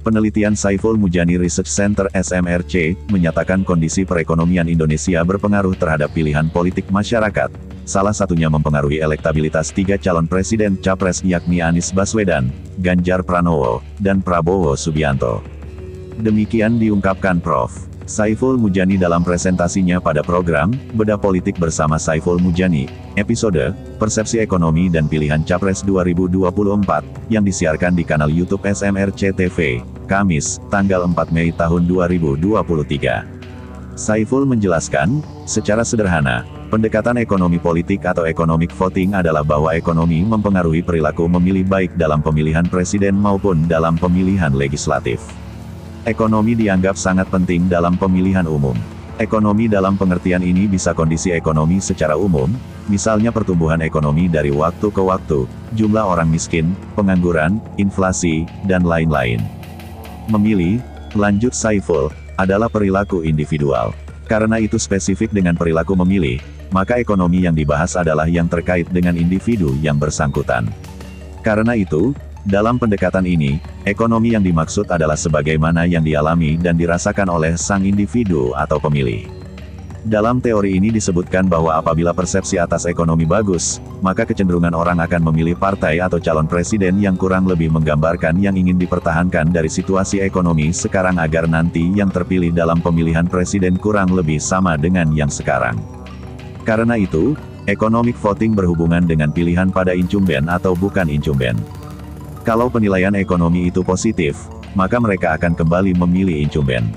Penelitian Saiful Mujani Research Center (SMRC) menyatakan kondisi perekonomian Indonesia berpengaruh terhadap pilihan politik masyarakat. Salah satunya mempengaruhi elektabilitas 3 calon presiden capres yakni Anies Baswedan, Ganjar Pranowo, dan Prabowo Subianto. Demikian diungkapkan Prof. Saiful Mujani dalam presentasinya pada program Bedah Politik bersama Saiful Mujani, episode Persepsi Ekonomi dan Pilihan Capres 2024, yang disiarkan di kanal YouTube SMRC TV, Kamis, tanggal 4 Mei tahun 2023. Saiful menjelaskan, secara sederhana, pendekatan ekonomi politik atau economic voting adalah bahwa ekonomi mempengaruhi perilaku memilih baik dalam pemilihan presiden maupun dalam pemilihan legislatif. Ekonomi dianggap sangat penting dalam pemilihan umum. Ekonomi dalam pengertian ini bisa kondisi ekonomi secara umum, misalnya pertumbuhan ekonomi dari waktu ke waktu, jumlah orang miskin, pengangguran, inflasi, dan lain-lain. Memilih, lanjut Saiful, adalah perilaku individual. Karena itu spesifik dengan perilaku memilih, maka ekonomi yang dibahas adalah yang terkait dengan individu yang bersangkutan. Karena itu, dalam pendekatan ini, ekonomi yang dimaksud adalah sebagaimana yang dialami dan dirasakan oleh sang individu atau pemilih. Dalam teori ini disebutkan bahwa apabila persepsi atas ekonomi bagus, maka kecenderungan orang akan memilih partai atau calon presiden yang kurang lebih menggambarkan yang ingin dipertahankan dari situasi ekonomi sekarang agar nanti yang terpilih dalam pemilihan presiden kurang lebih sama dengan yang sekarang. Karena itu, economic voting berhubungan dengan pilihan pada incumbent atau bukan incumbent. Kalau penilaian ekonomi itu positif, maka mereka akan kembali memilih incumbent.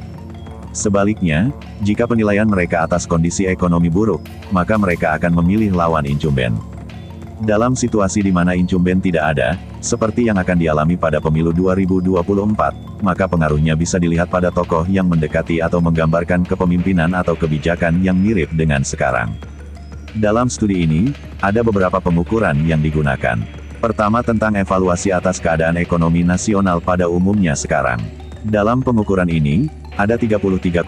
Sebaliknya, jika penilaian mereka atas kondisi ekonomi buruk, maka mereka akan memilih lawan incumbent. Dalam situasi di mana incumbent tidak ada, seperti yang akan dialami pada pemilu 2024, maka pengaruhnya bisa dilihat pada tokoh yang mendekati atau menggambarkan kepemimpinan atau kebijakan yang mirip dengan sekarang. Dalam studi ini, ada beberapa pengukuran yang digunakan. Pertama tentang evaluasi atas keadaan ekonomi nasional pada umumnya sekarang. Dalam pengukuran ini, ada 33,6%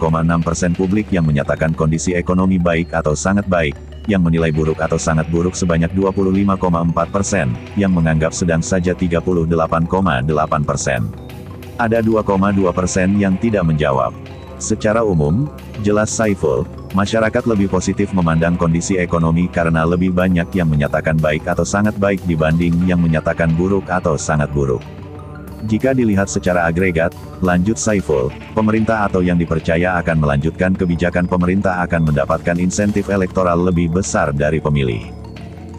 publik yang menyatakan kondisi ekonomi baik atau sangat baik, yang menilai buruk atau sangat buruk sebanyak 25,4%, yang menganggap sedang saja 38,8%. Ada 2,2% yang tidak menjawab. Secara umum, jelas Saiful, masyarakat lebih positif memandang kondisi ekonomi karena lebih banyak yang menyatakan baik atau sangat baik dibanding yang menyatakan buruk atau sangat buruk. Jika dilihat secara agregat, lanjut Saiful, pemerintah atau yang dipercaya akan melanjutkan kebijakan pemerintah akan mendapatkan insentif elektoral lebih besar dari pemilih.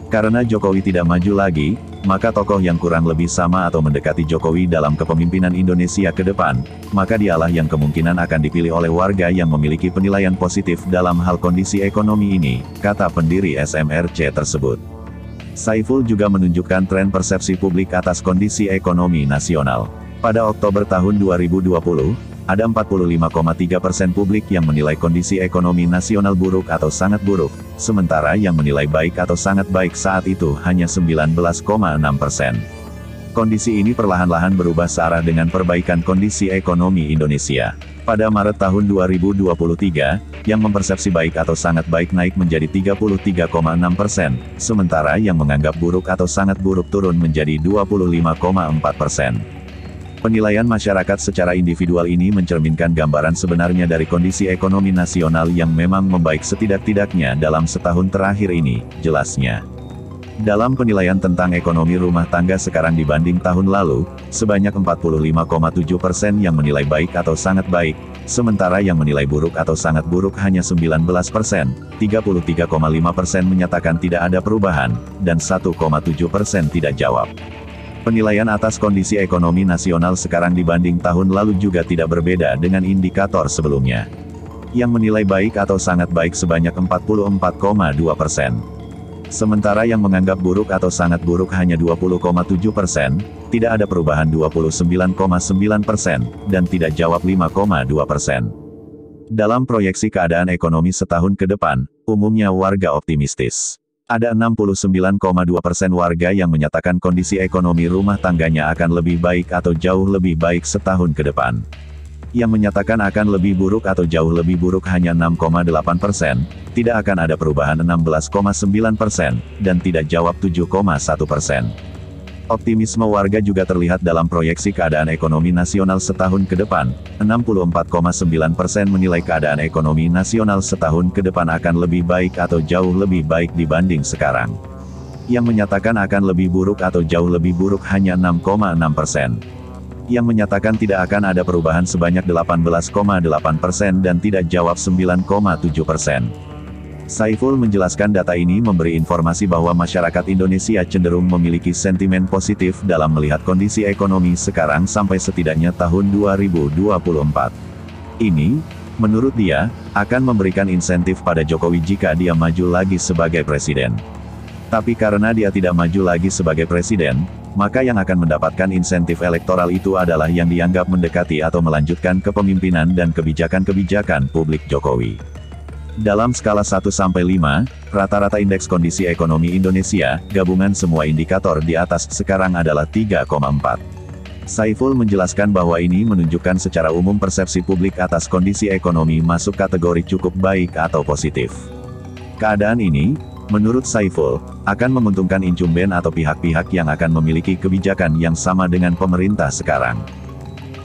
Karena Jokowi tidak maju lagi, maka tokoh yang kurang lebih sama atau mendekati Jokowi dalam kepemimpinan Indonesia ke depan, maka dialah yang kemungkinan akan dipilih oleh warga yang memiliki penilaian positif dalam hal kondisi ekonomi ini, kata pendiri SMRC tersebut. Saiful juga menunjukkan tren persepsi publik atas kondisi ekonomi nasional. Pada Oktober tahun 2020, ada 45,3% publik yang menilai kondisi ekonomi nasional buruk atau sangat buruk, sementara yang menilai baik atau sangat baik saat itu hanya 19,6%. Kondisi ini perlahan-lahan berubah searah dengan perbaikan kondisi ekonomi Indonesia. Pada Maret tahun 2023, yang mempersepsi baik atau sangat baik naik menjadi 33,6%, sementara yang menganggap buruk atau sangat buruk turun menjadi 25,4%. Penilaian masyarakat secara individual ini mencerminkan gambaran sebenarnya dari kondisi ekonomi nasional yang memang membaik setidak-tidaknya dalam setahun terakhir ini, jelasnya. Dalam penilaian tentang ekonomi rumah tangga sekarang dibanding tahun lalu, sebanyak 45,7% yang menilai baik atau sangat baik, sementara yang menilai buruk atau sangat buruk hanya 19%, 33,5% menyatakan tidak ada perubahan, dan 1,7% tidak jawab. Penilaian atas kondisi ekonomi nasional sekarang dibanding tahun lalu juga tidak berbeda dengan indikator sebelumnya. Yang menilai baik atau sangat baik sebanyak 44,2%. Sementara yang menganggap buruk atau sangat buruk hanya 20,7%, tidak ada perubahan 29,9%, dan tidak jawab 5,2%. Dalam proyeksi keadaan ekonomi setahun ke depan, umumnya warga optimistis. Ada 69,2% warga yang menyatakan kondisi ekonomi rumah tangganya akan lebih baik atau jauh lebih baik setahun ke depan. Yang menyatakan akan lebih buruk atau jauh lebih buruk hanya 6,8%, tidak akan ada perubahan 16,9%, dan tidak jawab 7,1%. Optimisme warga juga terlihat dalam proyeksi keadaan ekonomi nasional setahun ke depan. 64,9% menilai keadaan ekonomi nasional setahun ke depan akan lebih baik atau jauh lebih baik dibanding sekarang. Yang menyatakan akan lebih buruk atau jauh lebih buruk hanya 6,6%. Yang menyatakan tidak akan ada perubahan sebanyak 18,8% dan tidak jawab 9,7%. Saiful menjelaskan data ini memberi informasi bahwa masyarakat Indonesia cenderung memiliki sentimen positif dalam melihat kondisi ekonomi sekarang sampai setidaknya tahun 2024. Ini, menurut dia, akan memberikan insentif pada Jokowi jika dia maju lagi sebagai presiden. Tapi karena dia tidak maju lagi sebagai presiden, maka yang akan mendapatkan insentif elektoral itu adalah yang dianggap mendekati atau melanjutkan kepemimpinan dan kebijakan-kebijakan publik Jokowi. Dalam skala 1-5, rata-rata indeks kondisi ekonomi Indonesia, gabungan semua indikator di atas sekarang adalah 3,4. Saiful menjelaskan bahwa ini menunjukkan secara umum persepsi publik atas kondisi ekonomi masuk kategori cukup baik atau positif. Keadaan ini, menurut Saiful, akan menguntungkan incumbent atau pihak-pihak yang akan memiliki kebijakan yang sama dengan pemerintah sekarang.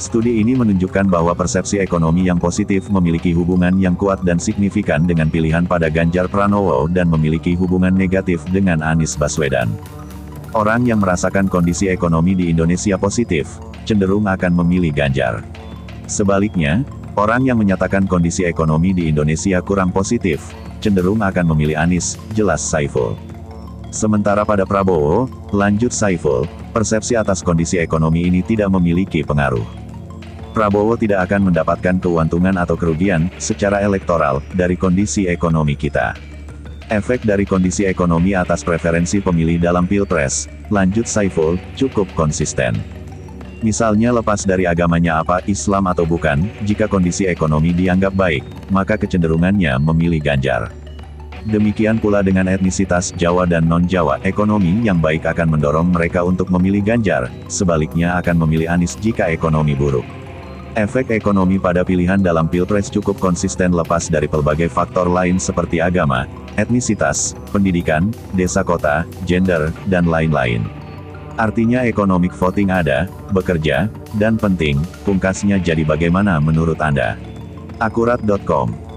Studi ini menunjukkan bahwa persepsi ekonomi yang positif memiliki hubungan yang kuat dan signifikan dengan pilihan pada Ganjar Pranowo dan memiliki hubungan negatif dengan Anies Baswedan. Orang yang merasakan kondisi ekonomi di Indonesia positif, cenderung akan memilih Ganjar. Sebaliknya, orang yang menyatakan kondisi ekonomi di Indonesia kurang positif, cenderung akan memilih Anies, jelas Saiful. Sementara pada Prabowo, lanjut Saiful, persepsi atas kondisi ekonomi ini tidak memiliki pengaruh. Prabowo tidak akan mendapatkan keuntungan atau kerugian, secara elektoral, dari kondisi ekonomi kita. Efek dari kondisi ekonomi atas preferensi pemilih dalam Pilpres, lanjut Saiful, cukup konsisten. Misalnya lepas dari agamanya apa, Islam atau bukan, jika kondisi ekonomi dianggap baik, maka kecenderungannya memilih Ganjar. Demikian pula dengan etnisitas Jawa dan non-Jawa, ekonomi yang baik akan mendorong mereka untuk memilih Ganjar, sebaliknya akan memilih Anies jika ekonomi buruk. Efek ekonomi pada pilihan dalam Pilpres cukup konsisten lepas dari pelbagai faktor lain seperti agama, etnisitas, pendidikan, desa kota, gender, dan lain-lain. Artinya economic voting ada, bekerja, dan penting, pungkasnya jadi bagaimana menurut Anda? Akurat.com